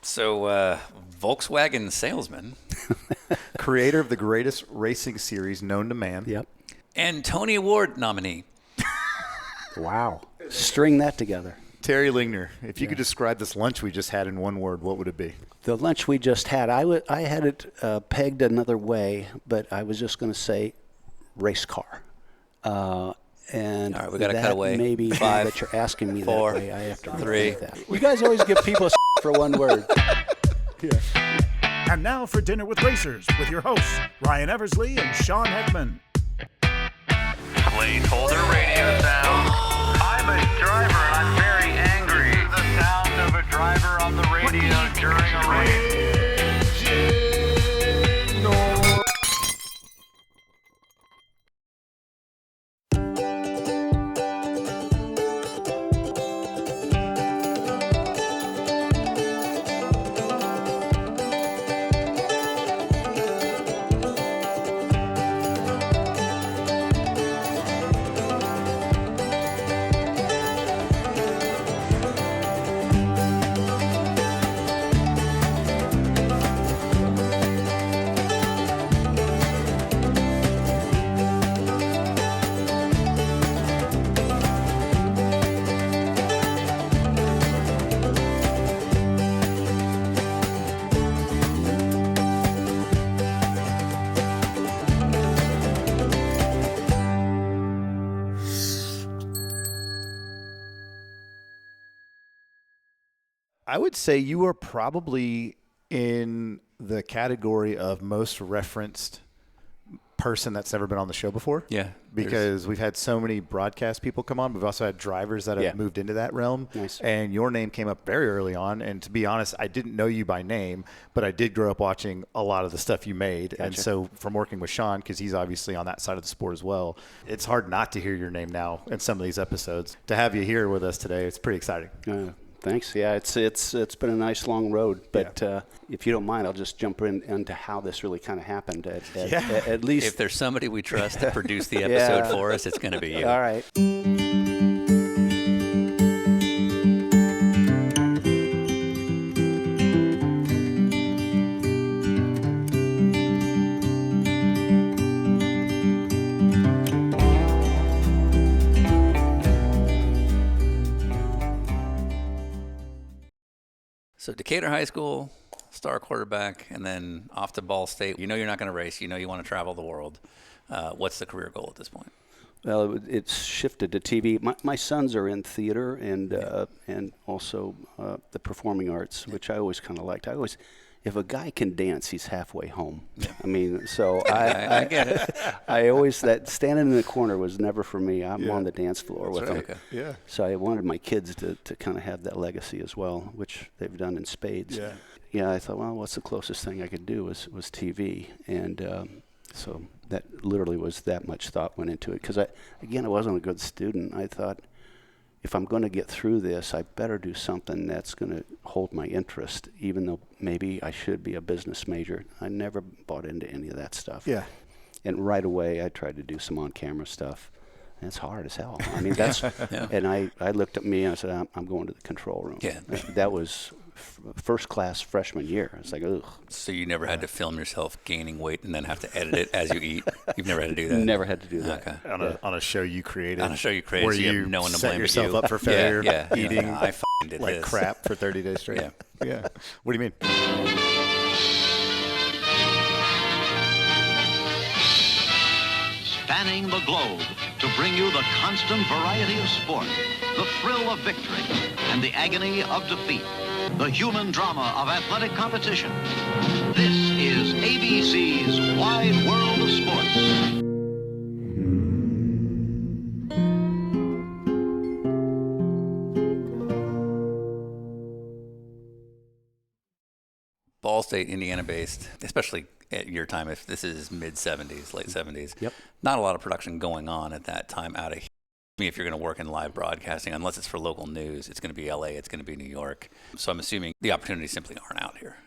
So, Volkswagen salesman. Creator of the greatest racing series known to man. Yep. And Tony Award nominee. Wow. String that together. Terry Lingner, if you could describe this lunch we just had in one word, what would it be? The lunch we just had, I had it pegged another way, but I was just going to say race car. And all right, we got to cut away. Maybe 5, that you're asking me 4, that way. I have to 3. that. You guys always give people for one word. Yeah. And now for Dinner with Racers with your hosts, Ryan Eversley and Sean Heckman. Placeholder radio sound. I'm a driver and I'm very angry. The sound of a driver on the radio during a race. I would say you are probably in the category of most referenced person that's never been on the show before. Yeah. Because we've had so many broadcast people come on. We've also had drivers that have moved into that realm. Nice. And your name came up very early on. And to be honest, I didn't know you by name, but I did grow up watching a lot of the stuff you made. Gotcha. And so from working with Sean, because he's obviously on that side of the sport as well, it's hard not to hear your name now in some of these episodes. To have you here with us today, it's pretty exciting. Thanks. Yeah, it's been a nice long road, but if you don't mind, I'll just jump into how this really kind of happened. At least, if there's somebody we trust to produce the episode for us, it's going to be you. All right. So Decatur High School, star quarterback, and then off to Ball State. You know you're not going to race. You know you want to travel the world. What's the career goal at this point? Well, it's shifted to TV. My sons are in theater and also the performing arts, which I always kind of liked. If a guy can dance, he's halfway home. I mean, so I get it. I always, that standing in the corner was never for me. I'm on the dance floor with them. Okay. Yeah. So I wanted my kids to kind of have that legacy as well, which they've done in spades. Yeah, I thought, well, what's the closest thing I could do was TV. And so that literally was that much thought went into it. Because, I wasn't a good student. I thought, if I'm going to get through this, I better do something that's going to hold my interest, even though maybe I should be a business major. I never bought into any of that stuff. Yeah. And right away, I tried to do some on-camera stuff. And it's hard as hell. I mean, that's and I looked at me and I said, I'm going to the control room. Yeah. That was first class freshman year. It's like, ugh. So you never had to film yourself gaining weight and then have to edit it as you eat? You've never had to do that? Never had to do that. Okay. On a show you created. On a show you created, where so you have no one to set blame but yourself you. up for failure, eating I f***ing did like this. crap for 30 days straight. Yeah. What do you mean? Spanning the globe to bring you the constant variety of sport, the thrill of victory, and the agony of defeat, the human drama of athletic competition. This is ABC's Wide World of Sports. Ball State, Indiana-based, especially at your time, if this is mid-'70s, late 70s, not a lot of production going on at that time out of here. I mean, if you're going to work in live broadcasting, unless it's for local news, it's going to be LA, it's going to be New York. So I'm assuming the opportunities simply aren't out here.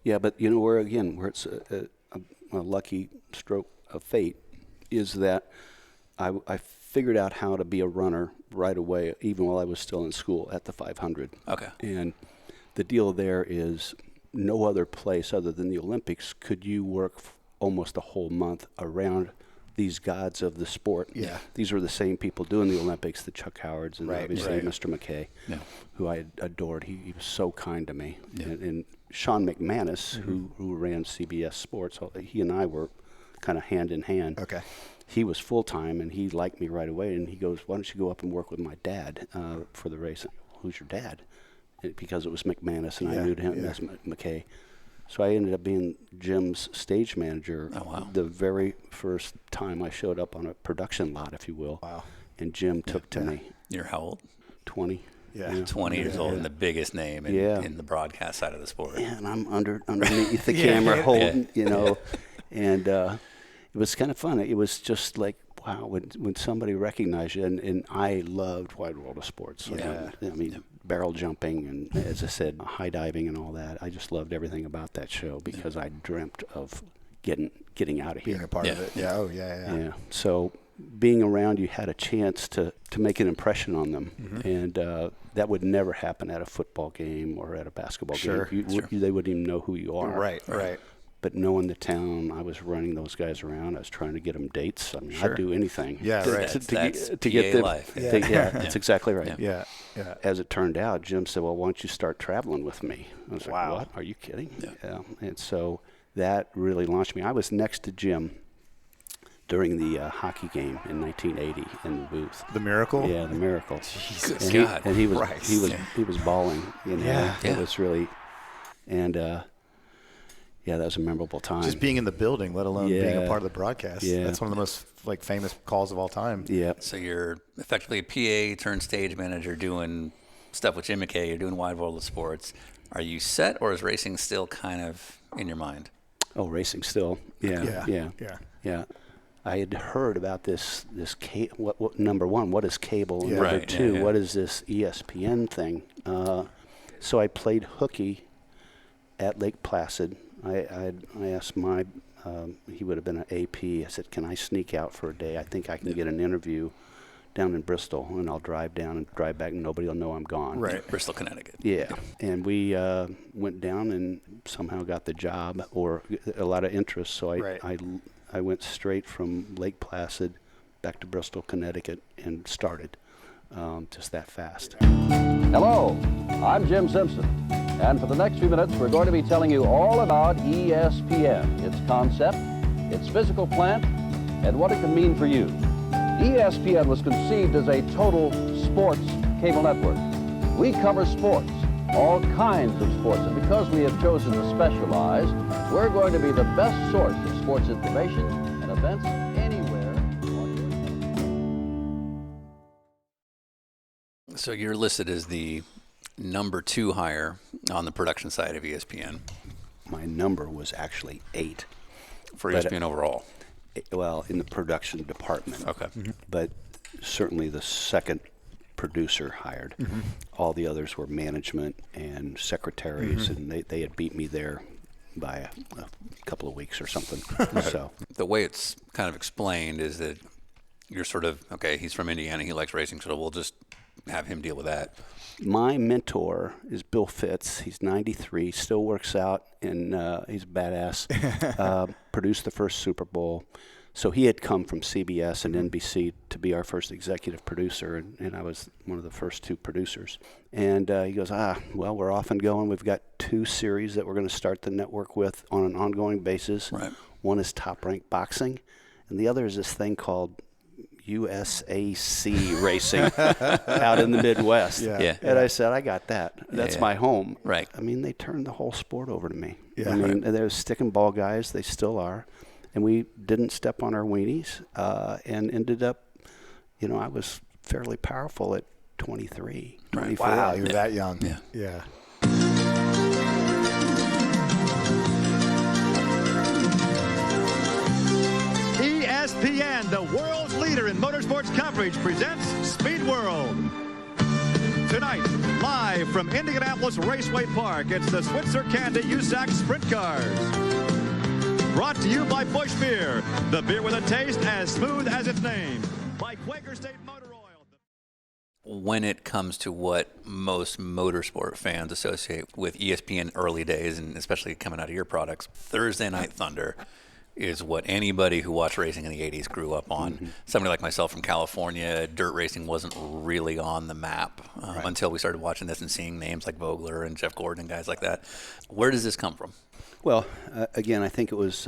Yeah, but you know, where it's a lucky stroke of fate is that I figured out how to be a runner right away, even while I was still in school at the 500. Okay. And the deal there is no other place other than the Olympics could you work almost a whole month around these gods of the sport. Yeah. These were the same people doing the Olympics, the Chuck Howards and obviously Mr. McKay, who I adored. He was so kind to me. Yeah. And Sean McManus, who ran CBS Sports, he and I were kind of hand in hand. Okay. He was full-time, and he liked me right away. And he goes, why don't you go up and work with my dad for the race? Who's your dad? Because it was McManus, and I knew him as McKay. So I ended up being Jim's stage manager the very first time I showed up on a production lot, if you will. Wow. And Jim took to me. You're how old? 20. Yeah. 20 years old and the biggest name in the broadcast side of the sport. Yeah, and I'm underneath the camera holding, you know. And it was kind of fun. It was just like, wow, when somebody recognized you, and I loved Wide World of Sports. I mean, barrel jumping and, as I said, high diving and all that. I just loved everything about that show because I dreamt of getting out of here. Being a part of it. Yeah. Oh, yeah. So being around, you had a chance to make an impression on them. Mm-hmm. And that would never happen at a football game or at a basketball game. They wouldn't even know who you are. Right. But knowing the town, I was running those guys around. I was trying to get them dates. I mean, I'd do anything. Yeah, right. To get them. Life. That's exactly right. Yeah. As it turned out, Jim said, well, why don't you start traveling with me? I was wow. like, what? Are you kidding? Yeah. And so that really launched me. I was next to Jim during the hockey game in 1980 in the booth. The Miracle? Yeah, the Miracle. Jesus God. And he was bawling. You know? It was really, and yeah, that was a memorable time. Just being in the building, let alone being a part of the broadcast. Yeah. That's one of the most famous calls of all time. Yeah. So you're effectively a PA turned stage manager doing stuff with Jim McKay. You're doing Wide World of Sports. Are you set, or is racing still kind of in your mind? Oh, racing still. Yeah. I had heard about this what number one, what is cable? And number two, what is this ESPN thing? So I played hooky at Lake Placid. I asked he would have been an AP. I said, can I sneak out for a day? I think I can get an interview down in Bristol, and I'll drive down and drive back, and nobody will know I'm gone. Right, Bristol, Connecticut. Yeah, and we went down and somehow got the job, or a lot of interest. So I went straight from Lake Placid back to Bristol, Connecticut, and started just that fast. Hello, I'm Jim Simpson. And for the next few minutes, we're going to be telling you all about ESPN, its concept, its physical plant, and what it can mean for you. ESPN was conceived as a total sports cable network. We cover sports, all kinds of sports, and because we have chosen to specialize, we're going to be the best source of sports information and events anywhere on your... So you're listed as the number 2 hire on the production side of ESPN. My number was actually 8. For ESPN overall? Well, in the production department. Okay. Mm-hmm. But certainly the second producer hired. Mm-hmm. All the others were management and secretaries, and they had beat me there by a couple of weeks or something. So the way it's kind of explained is that you're sort of, okay, he's from Indiana, he likes racing, so we'll just have him deal with that. My mentor is Bill Fitz. He's 93, still works out, and he's a badass. Produced the first Super Bowl. So he had come from CBS and NBC to be our first executive producer, and I was one of the first 2 producers. And he goes, well, we're off and going. We've got 2 series that we're going to start the network with on an ongoing basis. Right. One is Top Rank Boxing, and the other is this thing called USAC racing out in the Midwest. Yeah. And I said, I got that. That's my home. Right. I mean, they turned the whole sport over to me. Yeah. I mean, they were stick and ball guys. They still are. And we didn't step on our weenies and ended up, I was fairly powerful at 23, 24. Wow, you're that young. Yeah. ESPN, the world's leader in motorsports coverage, presents Speed World. Tonight, live from Indianapolis Raceway Park, it's the Switzer Candy USAC Sprint Cars. Brought to you by Busch Beer, the beer with a taste as smooth as its name. By Quaker State Motor Oil. When it comes to what most motorsport fans associate with ESPN early days, and especially coming out of your products, Thursday Night Thunder is what anybody who watched racing in the 80s grew up on. Somebody like myself from California, dirt racing wasn't really on the map until we started watching this and seeing names like Vogler and Jeff Gordon and guys like that. Where does this come from? Well, again, I think it was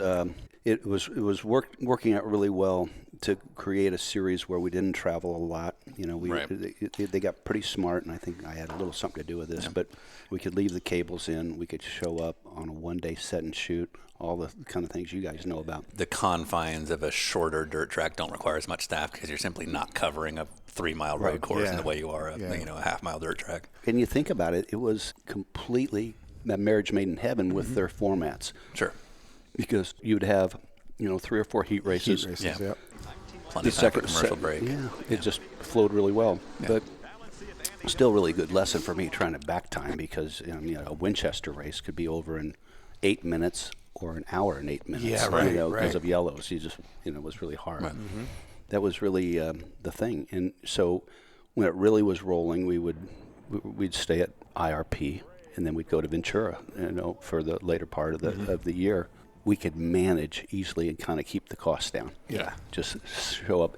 working out really well to create a series where we didn't travel a lot. You know, they got pretty smart, and I think I had a little something to do with this. But we could leave the cables in. We could show up on a one-day set and shoot. All the kind of things you guys know about. The confines of a shorter dirt track don't require as much staff because you're simply not covering a 3-mile road course in the way you are a half-mile dirt track. And you think about it, it was completely that marriage made in heaven with their formats. Sure. Because you'd have, 3 or 4 heat races. Yep. Plenty of time for commercial break. It just flowed really well. Yeah. But still really good lesson for me trying to back time because a Winchester race could be over in 8 minutes or an hour and 8 minutes. Yeah, right. Because of yellows. You just, it was really hard. Right. That was really the thing. And so when it really was rolling, we'd stay at IRP, and then we'd go to Ventura, for the later part of the year. We could manage easily and kind of keep the costs down. Yeah. Just show up.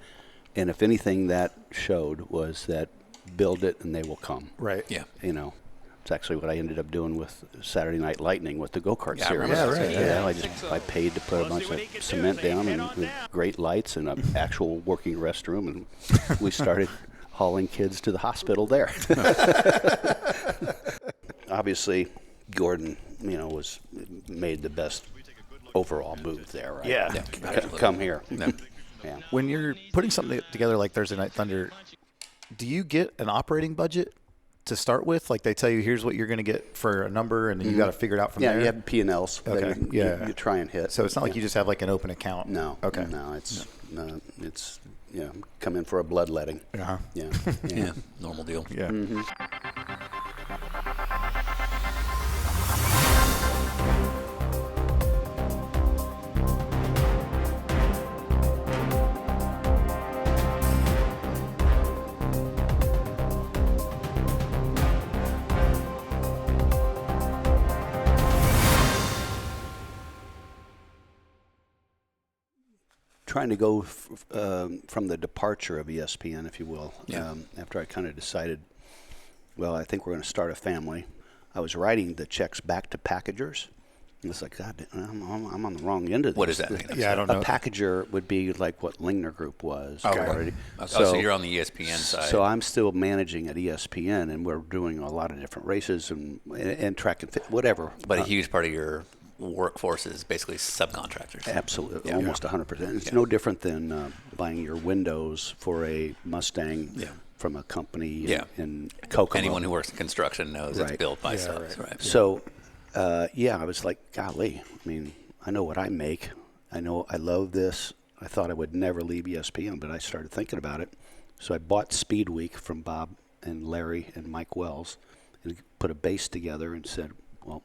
And if anything that showed was that build it and they will come. Right. Yeah. It's actually what I ended up doing with Saturday Night Lightning with the go-kart series. I paid to put a bunch of cement down and with great lights and an actual working restroom, and we started hauling kids to the hospital there. Obviously, Gordon, was made the best overall move there, right? Yeah. Come here. Yeah. Yeah. When you're putting something together like Thursday Night Thunder, do you get an operating budget to start with? Like they tell you, here's what you're going to get for a number, and then you got to figure it out from there? Yeah, you have P&Ls Okay. that you try and hit. So it's not like you just have like an open account? No. Okay. No, it's come in for a bloodletting. Uh-huh. Yeah. Normal deal. Yeah. Trying to go from the departure of ESPN, if you will, after I kind of decided, well, I think we're going to start a family. I was writing the checks back to packagers. And it's like, God, I'm on the wrong end of this. What does that mean? Yeah, I don't know. A packager would be like what Lingner Group was. Okay. So you're on the ESPN side. So I'm still managing at ESPN, and we're doing a lot of different races and track and fit, whatever. But a huge part of your workforce is basically subcontractors. Absolutely, almost 100%. It's no different than buying your windows for a Mustang from a company in Kokomo. Anyone who works in construction knows it's built by subs. Right. So, I was like, golly, I mean, I know what I make. I know I love this. I thought I would never leave ESPN, but I started thinking about it. So I bought Speed Week from Bob and Larry and Mike Wells and put a base together and said, well,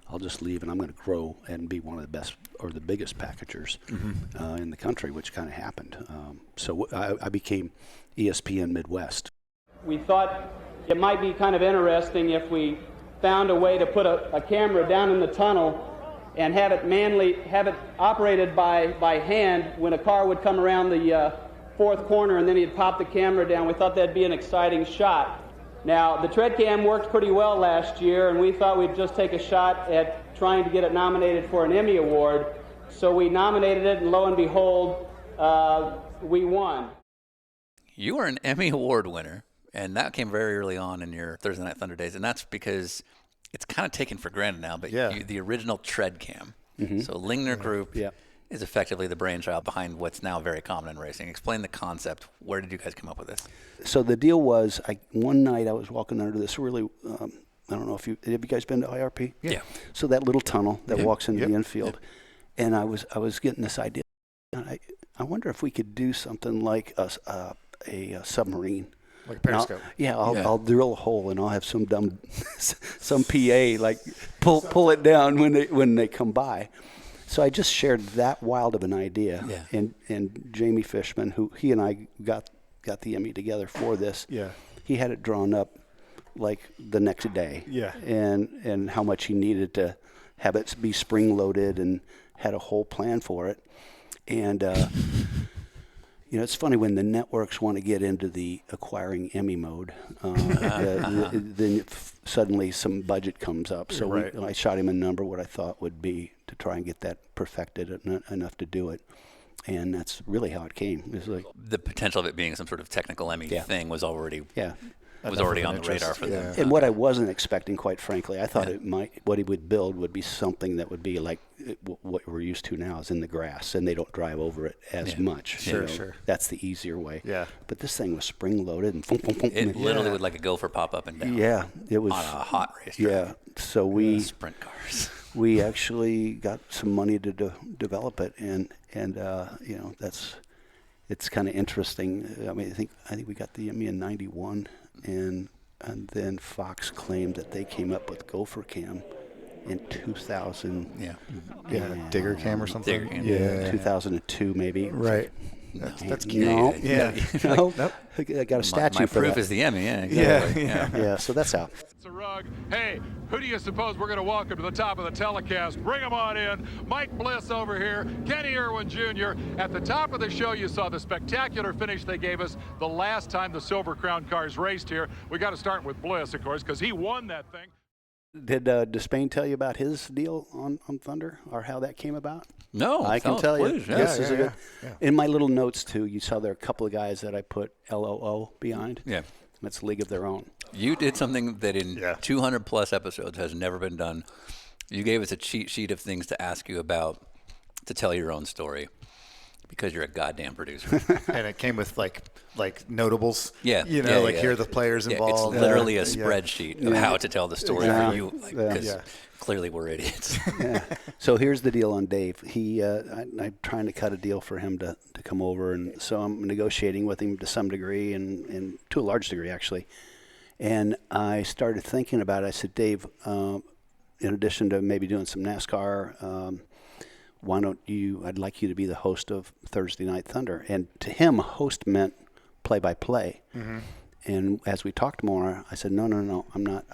I'll just leave, and I'm going to grow and be one of the best or the biggest packagers in the country, which kind of happened. So I became ESPN Midwest. We thought it might be kind of interesting if we found a way to put a camera down in the tunnel and have it operated by hand when a car would come around the fourth corner, and then he'd pop the camera down. We thought that'd be an exciting shot. Now, the tread cam worked pretty well last year, and we thought we'd just take a shot at trying to get it nominated for an Emmy Award. So we nominated it, and lo and behold, we won. You were an Emmy Award winner, and that came very early on in your Thursday Night Thunder days, and that's because it's kind of taken for granted now, but the original tread cam. So Lingner Group is effectively the brainchild behind what's now very common in racing. Explain the concept. Where did you guys come up with this? So the deal was, one night I was walking under this really, I don't know if have you guys been to IRP? Yeah. So that little tunnel that walks into the infield, and I was getting this idea. And I wonder if we could do something like a submarine. Like a periscope. I'll drill a hole, and I'll have some some PA like pull it down when they come by. So I just shared that wild of an idea, and Jamie Fishman, who he and I got the Emmy together for this. Yeah. he had it drawn up like the next day. Yeah. And how much he needed to have it be spring loaded, and had a whole plan for it. And it's funny when the networks want to get into the acquiring Emmy mode, then suddenly some budget comes up. So I shot him a number, what I thought would be, to try and get that perfected enough to do it. And that's really how it came. It was like the potential of it being some sort of technical Emmy thing was already on the radar for them. And what I wasn't expecting, quite frankly, I thought what he would build would be something that would be like what we're used to now, is in the grass, and they don't drive over it as much. Sure. That's the easier way. Yeah. But this thing was spring loaded, and it literally would like a gopher pop up and down. Yeah, it was on a hot racetrack. Yeah. So we sprint cars. We actually got some money to develop it, and it's kind of interesting. I mean, I think we got the Emmy in '91, and then Fox claimed that they came up with Gopher Cam in 2000. Digger Cam or something. Digger Cam. Yeah, 2002 maybe. Right. That's cute. No. Yeah. No. I got a statue my for proof that. is the Emmy. Yeah. Exactly. Yeah. So that's out. It's a rug. Hey, who do you suppose we're going to welcome to the top of the telecast? Bring them on in. Mike Bliss over here, Kenny Irwin Jr. At the top of the show, you saw the spectacular finish they gave us the last time the Silver Crown cars raced here. We got to start with Bliss, of course, because he won that thing. Did Despain tell you about his deal on Thunder, or how that came about? No, I can tell you. Yeah. This is a good. In my little notes too, you saw there are a couple of guys that I put LOO behind. Yeah, that's League of Their Own. You did something that in 200 plus episodes has never been done. You gave us a cheat sheet of things to ask you about to tell your own story, because you're a goddamn producer. And it came with like notables. Yeah. Here are the players involved. It's literally a spreadsheet of how to tell the story for you, because clearly we're idiots. So here's the deal on Dave. I'm trying to cut a deal for him to come over, and so I'm negotiating with him to some degree, and to a large degree actually. And I started thinking about it. I said, Dave, in addition to maybe doing some NASCAR, why don't I'd like you to be the host of Thursday Night Thunder. And to him, host meant play-by-play. Mm-hmm. And as we talked more, I said, no, I'm not.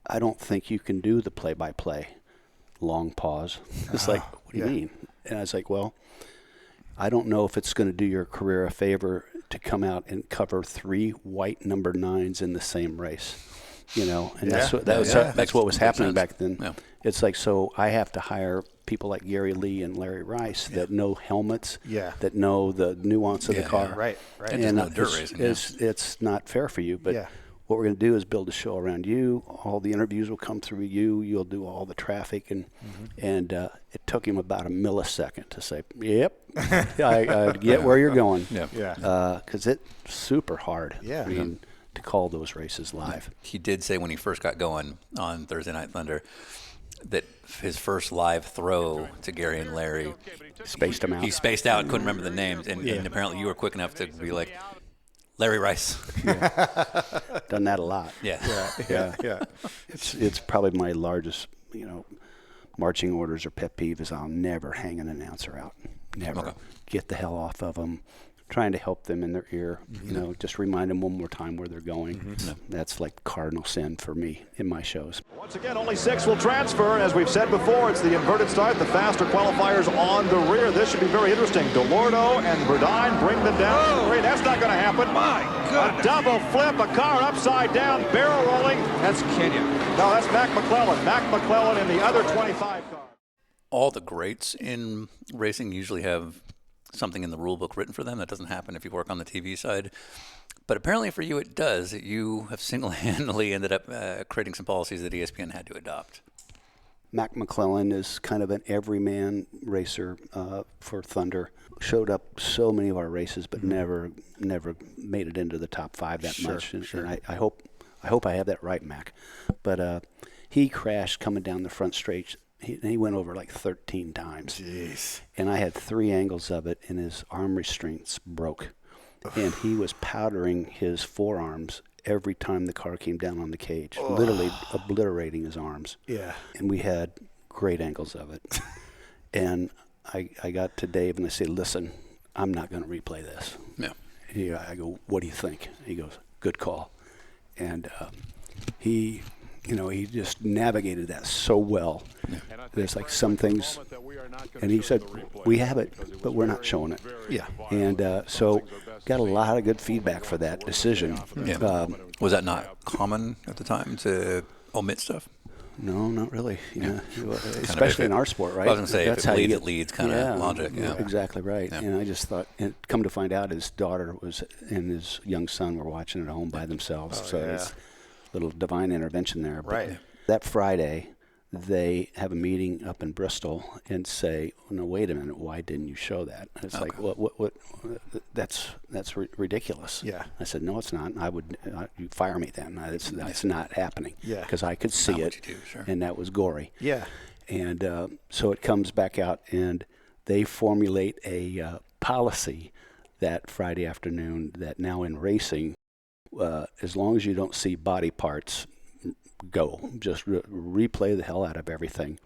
I don't think you can do the play-by-play. Long pause. It's like, what do you mean? And I was like, well, I don't know if it's going to do your career a favor to come out and cover 3 white number 9s in the same race. And that's what was happening back then. Yeah. It's like, so I have to hire people like Gary Lee and Larry Rice that know helmets, that know the nuance of the car. Right. And no dirt racing. It's not fair for you, but what we're going to do is build a show around you. All the interviews will come through you. You'll do all the traffic, and it took him about a millisecond to say, "Yep, I get where you're going." Because it's super hard. Yeah. I mean, to call those races live. He did say when he first got going on Thursday Night Thunder that his first live throw to Gary and Larry spaced him out. He spaced out, couldn't remember the names, and apparently you were quick enough to be like, Larry Rice. Done that a lot. Yeah. It's probably my largest, marching orders or pet peeve is I'll never hang an announcer out. Never. Okay. Get the hell off of them. Trying to help them in their ear, just remind them one more time where they're going. That's like cardinal sin for me in my shows. Once again, only 6 will transfer. As we've said before, it's the inverted start, the faster qualifiers on the rear. This should be very interesting. DeLordo and Verdine bring them down. Oh, that's not going to happen. My goodness. A double flip, a car upside down, barrel rolling. That's Kenya. No, that's Mac McClellan. Mac McClellan in the other 25 car. All the greats in racing usually have something in the rule book written for them. That doesn't happen if you work on the TV side. But apparently for you it does. You have single-handedly ended up creating some policies that ESPN had to adopt. Mac McClellan is kind of an everyman racer for Thunder. Showed up so many of our races, but never made it into the top 5 that much. And I hope I have that right, Mac. But he crashed coming down the front straight. He went over like 13 times. Jeez. And I had 3 angles of it, and his arm restraints broke. And he was powdering his forearms every time the car came down on the cage, literally obliterating his arms. Yeah. And we had great angles of it. And I got to Dave, and I said, listen, I'm not going to replay this. Yeah. I go, what do you think? He goes, good call. and he just navigated that so well. Yeah. There's like some things, and he said, we have it, but we're not showing it. Yeah. And so got a lot of good feedback for that decision. Yeah. Was that not common at the time to omit stuff? No, not really. Yeah, especially in our sport, right? I was going to say, that's if it leads kind of logic. Yeah, exactly right. Yeah. And I just thought, and come to find out, his daughter and his young son were watching at home by themselves. It's a little divine intervention there. Right. But that Friday, they have a meeting up in Bristol and say, "No, wait a minute. Why didn't you show that?" And it's like, what? That's ridiculous. Yeah. I said, "No, it's not. I would you fire me then. That's not happening." Yeah. Because I could see it, and that was gory. Yeah. And so it comes back out, and they formulate a policy that Friday afternoon that now in racing, as long as you don't see body parts, go. Just replay the hell out of everything.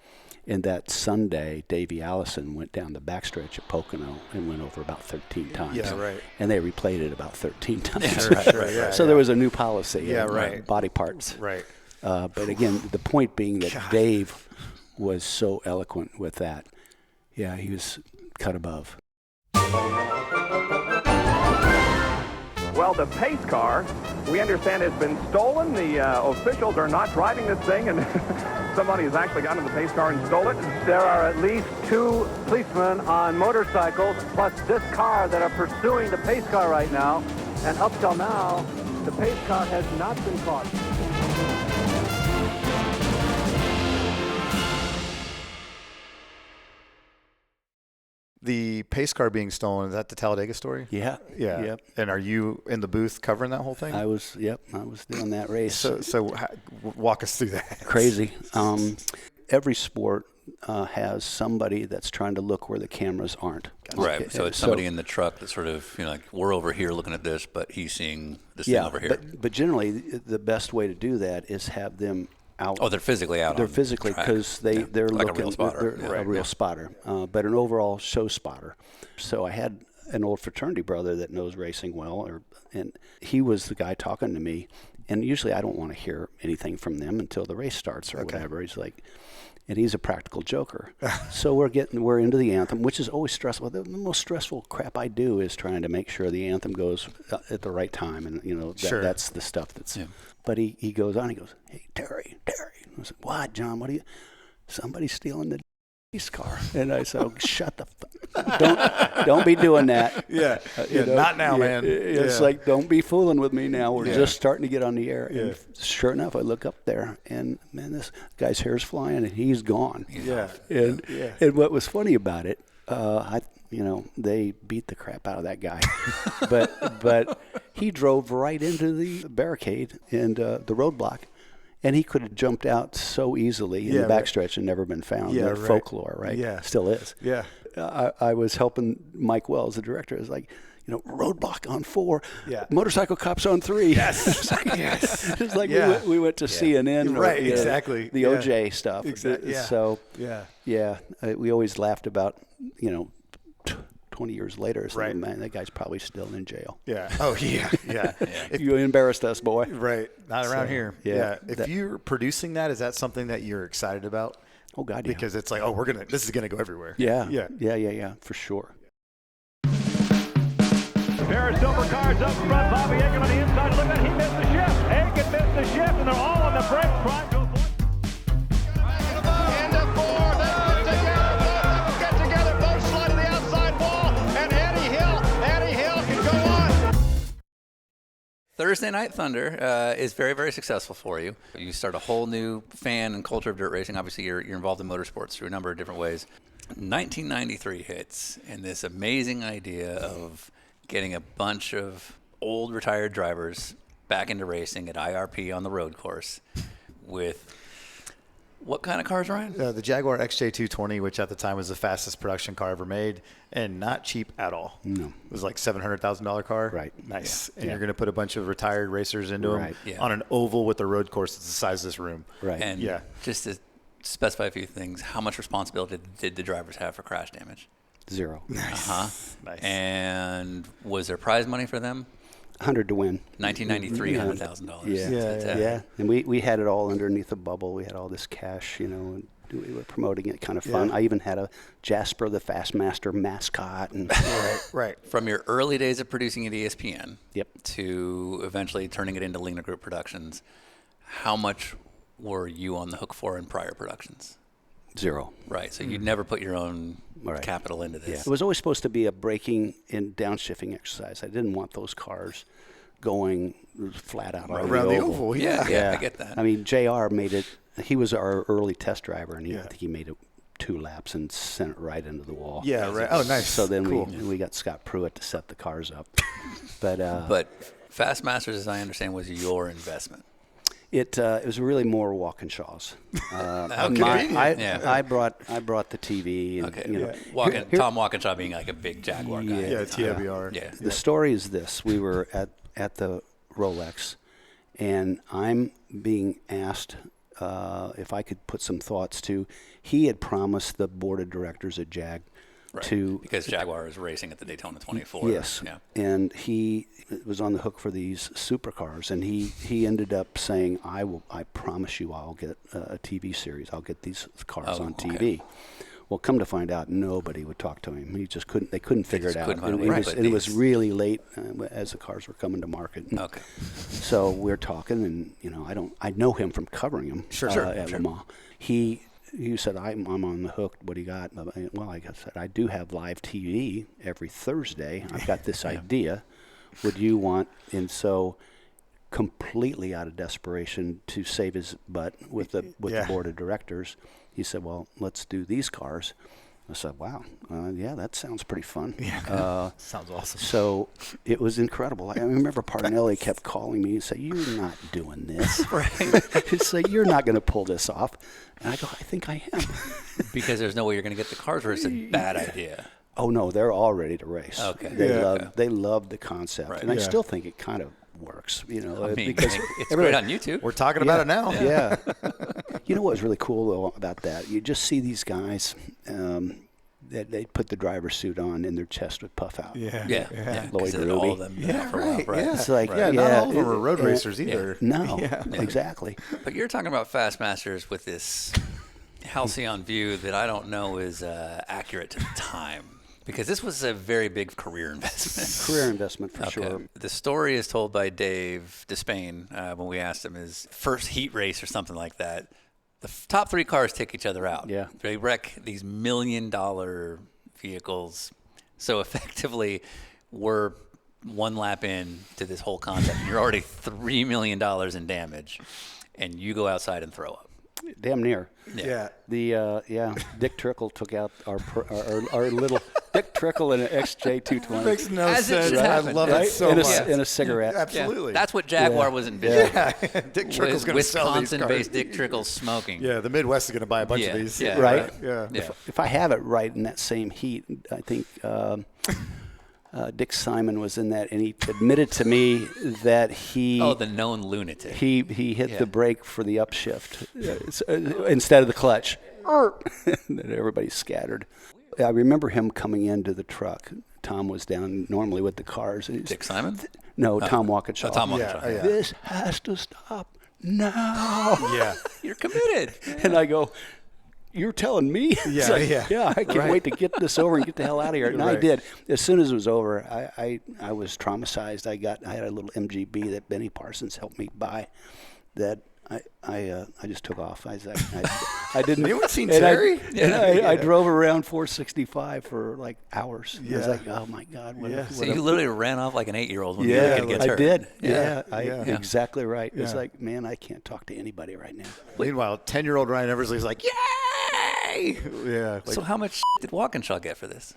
And that Sunday, Davey Allison went down the backstretch at Pocono and went over about 13 times. Yeah, right. And they replayed it about 13 times. Yeah, right. So there was a new policy. Yeah, right. Body parts. Right. But again, the point being that Dave was so eloquent with that. Yeah, he was cut above. Well, the pace car, we understand, has been stolen. The officials are not driving this thing, and somebody has actually gotten in the pace car and stole it. There are at least 2 policemen on motorcycles, plus this car that are pursuing the pace car right now. And up till now, the pace car has not been caught. The pace car being stolen, is that the Talladega story? Yeah. Yeah. Yep. And are you in the booth covering that whole thing? I was doing that race. So walk us through that. Crazy. Every sport has somebody that's trying to look where the cameras aren't. Right. So it's somebody in the truck that's sort of, like, we're over here looking at this, but he's seeing this thing over here. But generally, the best way to do that is have them out. Oh, they're physically out. They're physically because they're like looking. A real spotter. They're a real spotter, but an overall show spotter. So I had an old fraternity brother that knows racing well, and he was the guy talking to me. And usually I don't want to hear anything from them until the race starts or whatever. He's like, and he's a practical joker. So we're into the anthem, which is always stressful. The most stressful crap I do is trying to make sure the anthem goes at the right time, and that's the stuff that's. Yeah. But he goes on. He goes, "Hey, Terry." I said, "What, John? What are you? Somebody's stealing the race car." And I said, "Oh, shut the don't be doing that." Yeah, not now, man. It's like, don't be fooling with me now. We're just starting to get on the air. Yeah. And sure enough, I look up there, and man, this guy's hair's flying, and he's gone. And what was funny about it, they beat the crap out of that guy, but he drove right into the barricade and the roadblock. And he could have jumped out so easily in the backstretch and never been found. Yeah, folklore, right? Yeah. Still is. Yeah. I was helping Mike Wells, the director. It was like, roadblock on 4, motorcycle cops on 3. Yes. It's like we went to CNN. Right, exactly. The OJ stuff. Exactly. Yeah. So, we always laughed about, 20 years later, right? Man, that guy's probably still in jail. Yeah. Oh, yeah. If you embarrassed us, boy. Right. Not around here. Yeah. If you're producing that, is that something that you're excited about? Oh God, yeah. Because it's like, this is gonna go everywhere. Yeah, for sure. Pair of silver cars up front. Bobby Aiken on the inside. Look at, he missed the shift. Aiken missed the shift, and they're all on the brake. Prime goes Into 4. Let's get together. Both slide to the outside wall, and Eddie Hill can go on. Thursday Night Thunder is very, very successful for you. You start a whole new fan and culture of dirt racing. Obviously, you're involved in motorsports through a number of different ways. 1993 hits, and this amazing idea of getting a bunch of old retired drivers back into racing at IRP on the road course with what kind of cars, Ryan? The Jaguar XJ220, which at the time was the fastest production car ever made, and not cheap at all. No. It was like $700,000 car. Right. Nice. Yeah. And you're going to put a bunch of retired racers into them on an oval with a road course that's the size of this room. Right. And just to specify a few things, how much responsibility did the drivers have for crash damage? 0. Nice. Nice. And was there prize money for them? $100 to win. 1993, $100,000. Yeah. And we had it all underneath a bubble. We had all this cash, and we were promoting it, kind of fun. Yeah. I even had a Jasper the Fastmaster mascot. And right. From your early days of producing at ESPN Yep. to eventually turning it into Lingner Group Productions, how much were you on the hook for in prior productions? 0. Right. So you'd never put your own capital into this. It was always supposed to be a braking and downshifting exercise. I didn't want those cars going flat out around the oval. Yeah, I get that. I mean, JR made it. He was our early test driver, and I think he made it 2 laps and sent it right into the wall. Yeah, right. Oh, nice. So then we got Scott Pruitt to set the cars up. But Fastmasters, as I understand, was your investment. It was really more Walkinshaws. I brought the TV. And, Tom Walkinshaw being like a big Jaguar guy. Yeah, TWR. Yeah. The story is this: we were at the Rolex, and I'm being asked if I could put some thoughts to. He had promised the board of directors at Jag because Jaguar is racing at the Daytona 24. Yes. Yeah. And he was on the hook for these supercars, and he ended up saying, I promise you I'll get a TV series. I'll get these cars on TV. Okay. Well, come to find out, nobody would talk to him. He just couldn't. They couldn't figure it out. And it was really late as the cars were coming to market. Okay. So we're talking, and I know him from covering him at Le Mans. He said, I'm on the hook. What do you got? Well, like I said, I do have live TV every Thursday. I've got this idea. Would you want? And so, completely out of desperation to save his butt with the board of directors, he said, well, let's do these cars. I said, wow, that sounds pretty fun. Yeah, sounds awesome. So it was incredible. I remember Parnelli kept calling me and say, you're not doing this. He'd say, you're not going to pull this off. And I go, I think I am. Because there's no way you're going to get the cars, or it's a bad idea. Oh, no, they're all ready to race. Okay. They love the concept. Right. And I still think it kind of works, I mean, because it's great on YouTube. We're talking about it now. Yeah. You know what was really cool though about that? You just see these guys that they put the driver's suit on and their chest would puff out. Yeah. Lloyd Ruby. All of them. Right. Yeah. It's like, not all of them are road racers either. No, exactly. But you're talking about Fastmasters with this halcyon view that I don't know is accurate to the time. Because this was a very big career investment. Career investment for sure. The story is told by Dave Despain when we asked him his first heat race or something like that. The top 3 cars take each other out. Yeah. They wreck these $1 million vehicles. So effectively, we're 1 lap in to this whole concept. And you're already $3 million in damage, and you go outside and throw up. Damn near. Yeah. Dick Trickle took out our little Dick Trickle in an XJ220. Makes no sense. Right? I love it so much. In a cigarette. Absolutely. That's what Jaguar was envisioning. Yeah. Dick Trickle's going to sell these cars. Wisconsin-based Dick Trickle smoking. Yeah, the Midwest is going to buy a bunch of these. Yeah. Right? Yeah. If I have it right in that same heat, I think Dick Simon was in that, and he admitted to me that he... Oh, the known lunatic. He hit the brake for the upshift instead of the clutch. And then everybody scattered. I remember him coming into the truck. Tom was down normally with the cars. And Dick Simon? No, Tom Walkinshaw. Tom Walkinshaw. Yeah. This has to stop now. Yeah. You're committed. And I go... You're telling me? Yeah, I can't wait to get this over and get the hell out of here. And I did. As soon as it was over, I was traumatized. I had a little MGB that Benny Parsons helped me buy that I just took off. I didn't. Anyone seen Terry? I drove around 465 for like hours. I was like, oh my God. So you literally ran off like an 8-year-old when your kid gets hurt. I did. Yeah. Exactly right. It's like, man, I can't talk to anybody right now. Meanwhile, 10-year-old Ryan Eversley's like, yay! Yeah. So how much did Walkinshaw get for this?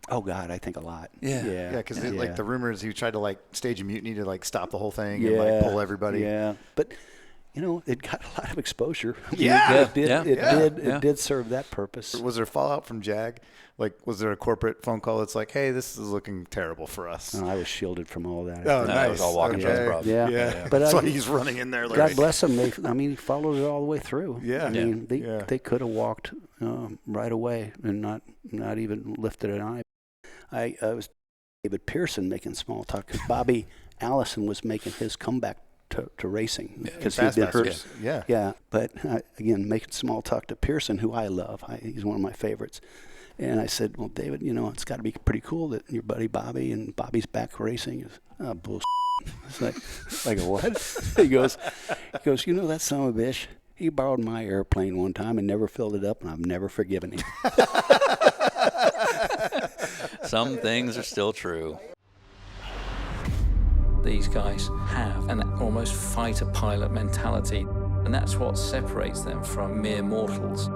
Oh God, I think a lot. Yeah, because like the rumors he tried to like stage a mutiny to like stop the whole thing and like pull everybody. Yeah, but it got a lot of exposure. It did serve that purpose. Was there fallout from Jag? Like, was there a corporate phone call that's like, hey, this is looking terrible for us? I was shielded from all that. Oh, nice. It was all Walkinshaw's problem. Yeah. But that's why he's running in there. Like, God bless him. He followed it all the way through. Yeah. I mean, they could have walked right away and not even lifted an eye. I was David Pearson making small talk because Bobby Allison was making his comeback to racing because he'd been hurt. Yeah. But again, making small talk to Pearson, who I love. He's one of my favorites. And I said, well, David, it's got to be pretty cool that your buddy Bobby and Bobby's back racing. Bullshit. It's like what? He goes, that son of a bitch, he borrowed my airplane one time and never filled it up, and I've never forgiven him. Some things are still true. These guys have an almost fighter pilot mentality, and that's what separates them from mere mortals.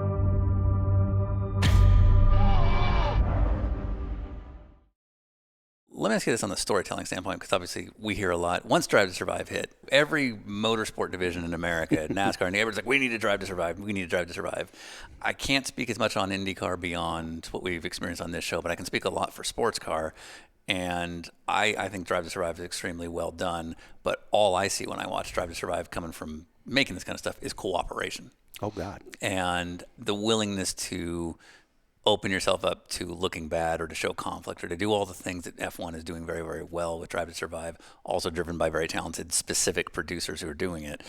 Let me ask you this on the storytelling standpoint, because obviously we hear a lot. Once Drive to Survive hit, every motorsport division in America, NASCAR, and everyone's like, we need to Drive to Survive. We need to Drive to Survive. I can't speak as much on IndyCar beyond what we've experienced on this show, but I can speak a lot for sports car. And I think Drive to Survive is extremely well done. But all I see when I watch Drive to Survive coming from making this kind of stuff is cooperation. Oh, God. And the willingness to open yourself up to looking bad or to show conflict or to do all the things that F1 is doing very, very well with Drive to Survive, also driven by very talented, specific producers who are doing it.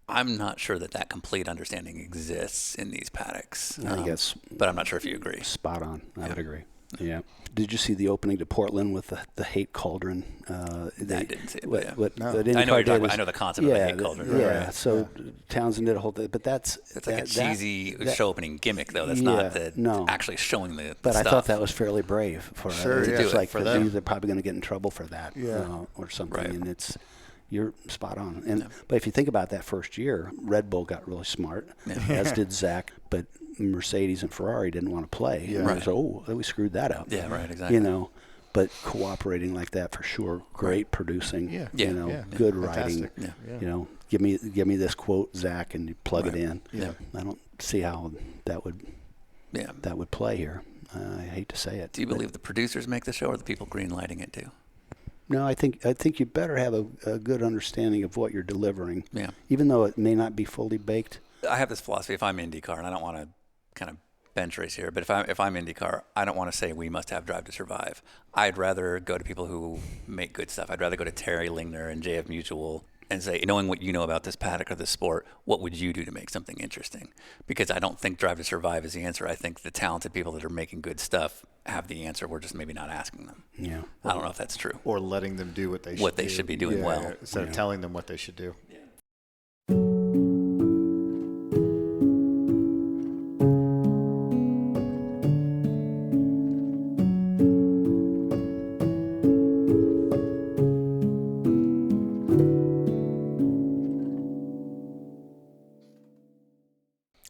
I'm not sure that complete understanding exists in these paddocks. I think that's but I'm not sure if you agree. Spot on. I would agree. Yeah. Did you see the opening to Portland with the hate cauldron? I didn't see it. No. I know what you're talking about. I know the concept of the hate cauldron. Yeah. Right. So Townsend did a whole thing, but it's like a cheesy show opening gimmick, though. That's not actually showing the But stuff. I thought that was fairly brave for sure, to do it. Like for them. them. They're probably going to get in trouble for that or something, and you're spot on. And but if you think about that first year, Red Bull got really smart, as did Zach, but Mercedes and Ferrari didn't want to play. Yeah. Right. So, we screwed that up. Yeah, right, exactly. But cooperating like that for sure. Great producing. Good writing. Yeah. Give me this quote, Zach, and you plug it in. Yeah. I don't see how that would play here. I hate to say it. Do you believe the producers make the show or the people green-lighting it too? No, I think you better have a good understanding of what you're delivering. Yeah. Even though it may not be fully baked. I have this philosophy. If I'm IndyCar, and I don't want to kind of bench race here, but if I'm IndyCar, I don't want to say we must have Drive to Survive. I'd rather go to people who make good stuff. I'd rather go to Terry Lingner and JF Mutual and say, knowing what you know about this paddock or this sport, what would you do to make something interesting? Because I don't think Drive to Survive is the answer. I think the talented people that are making good stuff have the answer. We're just maybe not asking them. Yeah. I don't know if that's true. Or letting them do what they should be doing well. Instead of telling them what they should do.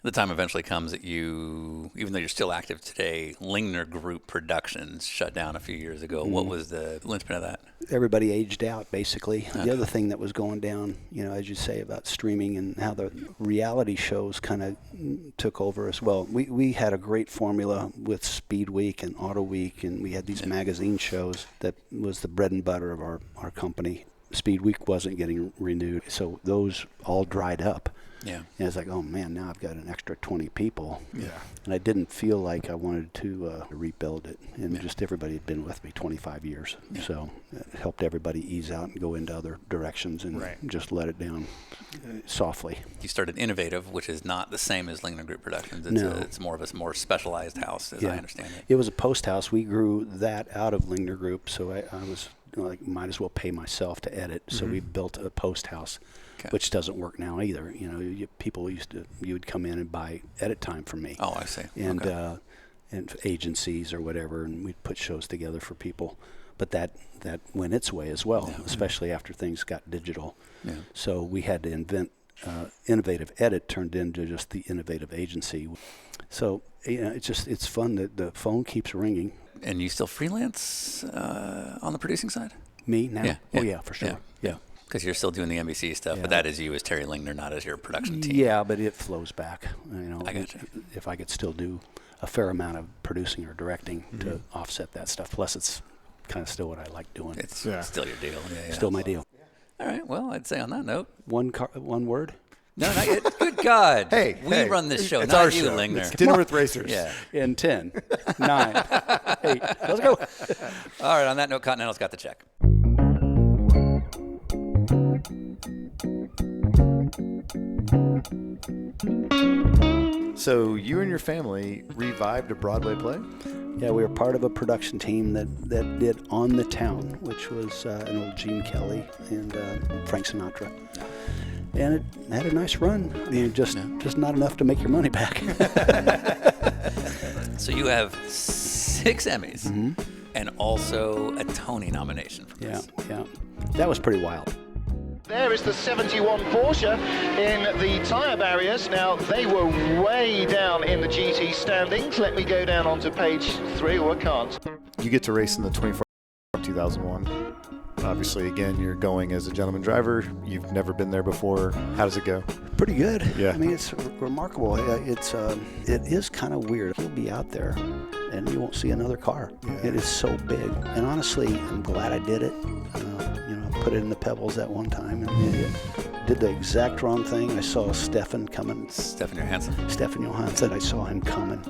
The time eventually comes that you, even though you're still active today, Lingner Group Productions shut down a few years ago. What was the linchpin of that? Everybody aged out, basically. Okay. The other thing that was going down, as you say, about streaming and how the reality shows kind of took over as well. We had a great formula with Speed Week and Auto Week, and we had these magazine shows that was the bread and butter of our company. Speed Week wasn't getting renewed, so those all dried up. Yeah. And it's like, oh man, now I've got an extra 20 people. Yeah. And I didn't feel like I wanted to rebuild it. And just everybody had been with me 25 years. Yeah. So it helped everybody ease out and go into other directions and just let it down softly. You started Innovative, which is not the same as Lingner Group Productions. It's more of a more specialized house, as I understand it. It was a post house. We grew that out of Lingner Group, so I was like, might as well pay myself to edit. So we built a post house. Okay. Which doesn't work now either. People you would come in and buy edit time from me. Oh, I see. And and agencies or whatever, and we'd put shows together for people. But that went its way as well, especially after things got digital. Yeah. So we had to invent Innovative Edit turned into just the Innovative Agency. So it's fun that the phone keeps ringing. And you still freelance on the producing side? Me now? Yeah. Oh yeah, for sure. Yeah. Because you're still doing the NBC stuff, but that is you as Terry Lingner, not as your production team. Yeah, but it flows back. I got you. If I could still do a fair amount of producing or directing to offset that stuff. Plus, it's kind of still what I like doing. It's still your deal. Yeah. Still my deal. All right. Well, I'd say on that note. One word? No, not yet. Good God. We run this show, it's not our you, show. Lingner. It's Dinner with Racers. Yeah. In 10, 9, 8. Let's go. All right. On that note, Continental's got the check. So you and your family revived a Broadway play? Yeah, we were part of a production team that did On the Town, which was an old Gene Kelly and Frank Sinatra. And it had a nice run. I mean, just not enough to make your money back. So you have 6 Emmys and also a Tony nomination for this. Yeah. That was pretty wild. There is the 71 Porsche in the tyre barriers. Now, they were way down in the GT standings. Let me go down onto page 3, or I can't. You get to race in the 24 2001. Obviously, again, you're going as a gentleman driver. You've never been there before. How does it go? Pretty good. Yeah. I mean, it's remarkable. It is kind of weird. You'll be out there and you won't see another car. Yeah. It is so big. And honestly, I'm glad I did it. Put it in the Pebbles that one time and did the exact wrong thing. I saw Stefan coming. Stefan Johansson. I saw him coming,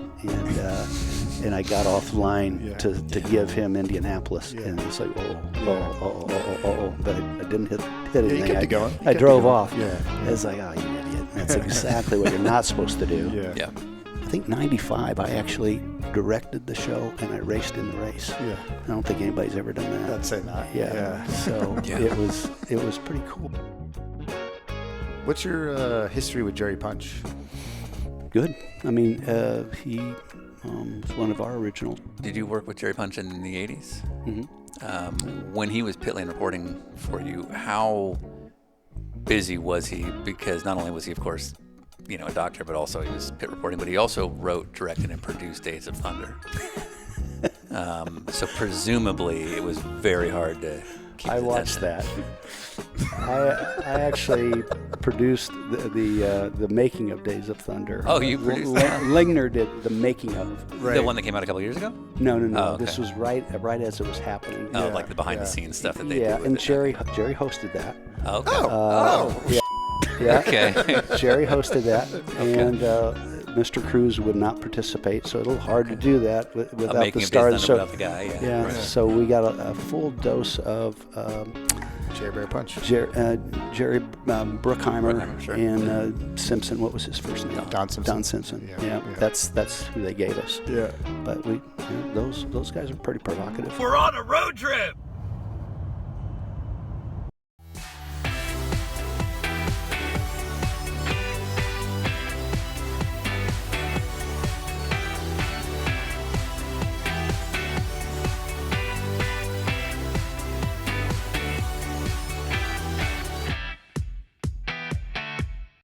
and I got offline to give him Indianapolis, and it's like oh, but I didn't hit anything. You kept it going. I drove off. Yeah. It's like, oh, you idiot. That's exactly what you're not supposed to do. Yeah. I think 95, I actually directed the show and I raced in the race. Yeah. I don't think anybody's ever done that. I'd say not. Yeah. So it was pretty cool. What's your history with Jerry Punch? Good. I mean, he was one of our original. Did you work with Jerry Punch in the 80s? Mm-hmm. When he was pit lane reporting for you, how busy was he? Because not only was he, of course, a doctor, but also he was pit reporting, but he also wrote, directed, and produced Days of Thunder. So presumably it was very hard to keep his watched attention. that. I actually produced the making of Days of Thunder. Oh, you produced that? Lingner did the making of. Right. The one that came out a couple years ago? No. Oh, okay. This was right as it was happening. Oh, like the behind-the-scenes stuff that they did. Yeah, with and it. Jerry hosted that. Okay. Yeah. Okay. Jerry hosted that, and Mr. Cruz would not participate, so it's a little hard to do that without the stars. So without the guy, yeah. Right. So we got a full dose of Jerry Punch, Jerry Bruckheimer, sure. and Simpson. What was his first name? Don Simpson. Don Simpson. Yeah. That's who they gave us. Yeah. But those guys are pretty provocative. We're on a road trip.